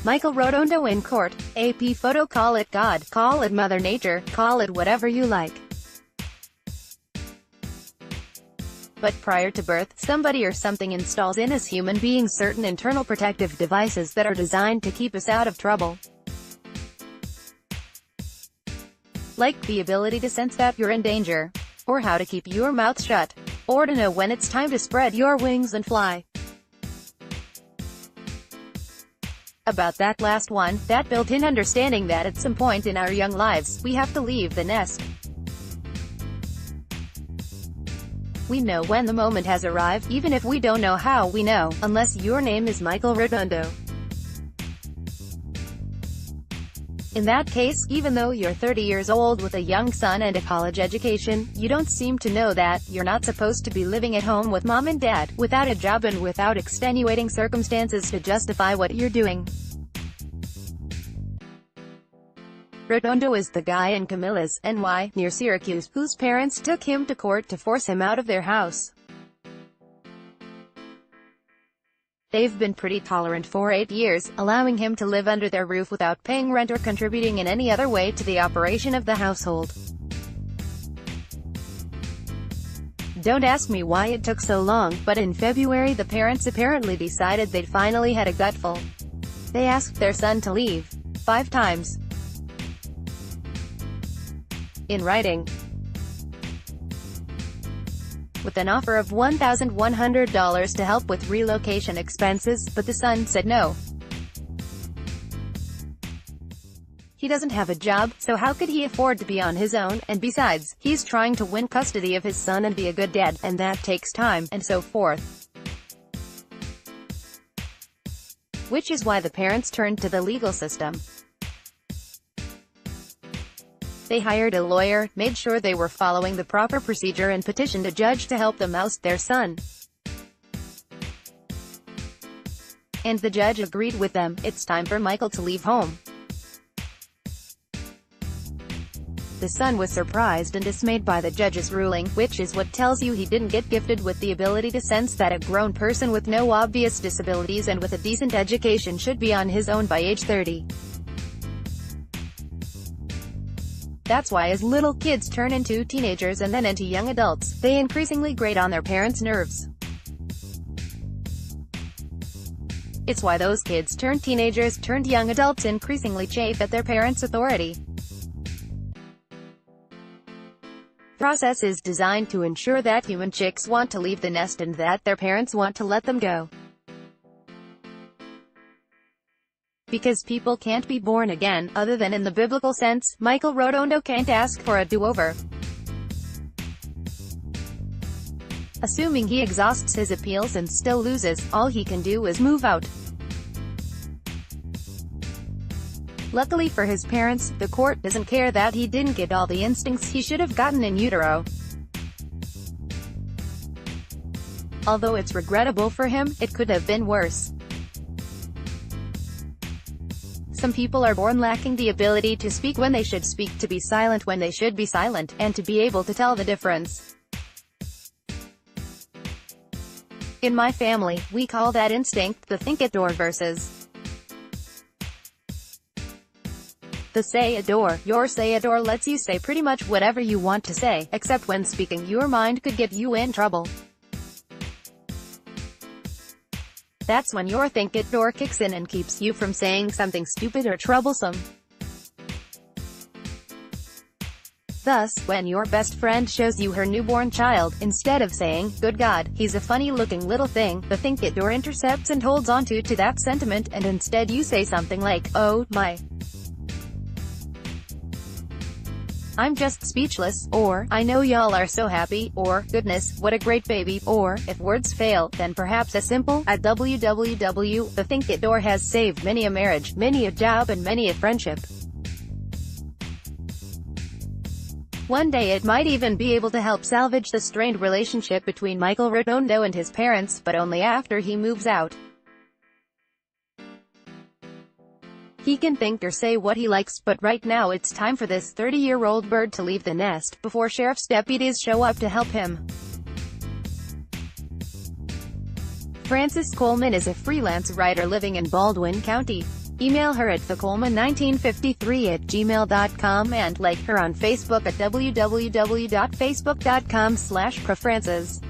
Michael Rotondo in court. AP photo. Call it God, call it Mother Nature, call it whatever you like. But prior to birth, somebody or something installs in us human beings certain internal protective devices that are designed to keep us out of trouble. Like the ability to sense that you're in danger, or how to keep your mouth shut, or to know when it's time to spread your wings and fly. About that last one, that built-in understanding that at some point in our young lives, we have to leave the nest. We know when the moment has arrived, even if we don't know how we know, unless your name is Michael Rotondo. In that case, even though you're 30 years old with a young son and a college education, you don't seem to know that you're not supposed to be living at home with mom and dad, without a job and without extenuating circumstances to justify what you're doing. Rotondo is the guy in Camilla's, NY, near Syracuse, whose parents took him to court to force him out of their house. They've been pretty tolerant for 8 years, allowing him to live under their roof without paying rent or contributing in any other way to the operation of the household. Don't ask me why it took so long, but in February the parents apparently decided they'd finally had a gutful. They asked their son to leave 5 times. In writing, with an offer of $1,100 to help with relocation expenses, but the son said no. He doesn't have a job, so how could he afford to be on his own, and besides, he's trying to win custody of his son and be a good dad, and that takes time, and so forth. Which is why the parents turned to the legal system. They hired a lawyer, made sure they were following the proper procedure and petitioned a judge to help them oust their son. And the judge agreed with them. It's time for Michael to leave home. The son was surprised and dismayed by the judge's ruling, which is what tells you he didn't get gifted with the ability to sense that a grown person with no obvious disabilities and with a decent education should be on his own by age 30. That's why as little kids turn into teenagers and then into young adults, they increasingly grate on their parents' nerves. It's why those kids turned teenagers turned young adults increasingly chafe at their parents' authority. The process is designed to ensure that human chicks want to leave the nest and that their parents want to let them go. Because people can't be born again, other than in the biblical sense, Michael Rotondo can't ask for a do-over. Assuming he exhausts his appeals and still loses, all he can do is move out. Luckily for his parents, the court doesn't care that he didn't get all the instincts he should have gotten in utero. Although it's regrettable for him, it could have been worse. Some people are born lacking the ability to speak when they should speak, to be silent when they should be silent, and to be able to tell the difference. In my family, we call that instinct the think-it-door versus the say-it-door. Your say-it-door lets you say pretty much whatever you want to say, except when speaking your mind could get you in trouble. That's when your think-it-door kicks in and keeps you from saying something stupid or troublesome. Thus, when your best friend shows you her newborn child, instead of saying, "Good God, he's a funny-looking little thing," the think-it-door intercepts and holds onto to that sentiment, and instead you say something like, "Oh, my. I'm just speechless," or, "I know y'all are so happy," or, "Goodness, what a great baby," or, if words fail, then perhaps a simple, at www. The think-it-door has saved many a marriage, many a job and many a friendship. One day it might even be able to help salvage the strained relationship between Michael Rotondo and his parents, but only after he moves out. He can think or say what he likes, but right now it's time for this 30-year-old bird to leave the nest, before sheriff's deputies show up to help him. Francis Coleman is a freelance writer living in Baldwin County. Email her at thecoleman1953@gmail.com and like her on Facebook at www.facebook.com/profrances.